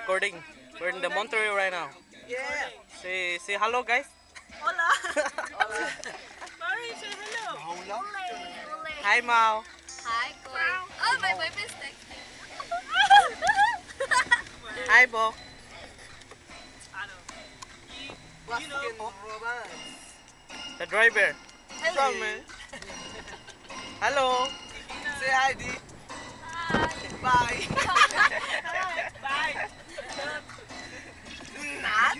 Recording. We're in the Monterey right now. Yeah. Say hello, guys. Hola. Mari, say hello. Hi, Mao. Hi, Koi. Oh, my boyfriend's texting. Hi, Bo. You know, The driver. What's Hello. wrong, man? Hello. say hi, D. Bye. Bye. Not.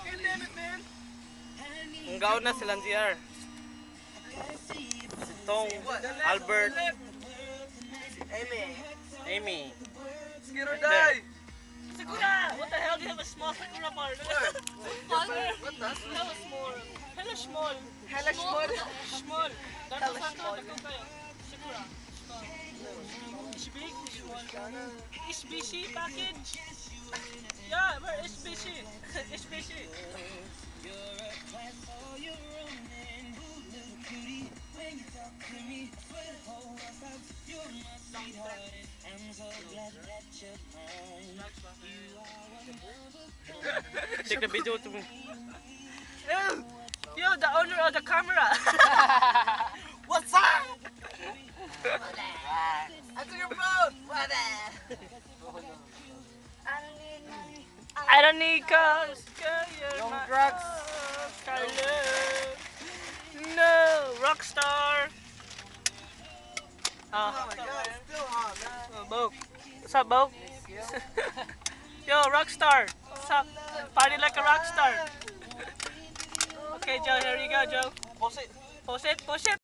God damn it, man. Hanggaw na silang GR. Tong, Albert, Amy. Amy. Skid or die. Sakura! What the hell? Do you have a small Sakura bar? What the? Hella small. Hella small. Hella small. Small. Hella small. Sakura. Is big? Small. Is busy package? Yeah, where is busy? Is busy. Take the video to me. Yo, the owner of the camera. What's up? Answer your phone. What? I don't need cars. No drugs. No, rockstar. Oh my God, it's still hot, man. Bo. What's up, Bo? Yo, rockstar. What's up? Party like a rockstar. Okay, Joe, here you go, Joe. Post it. Post it. Post it.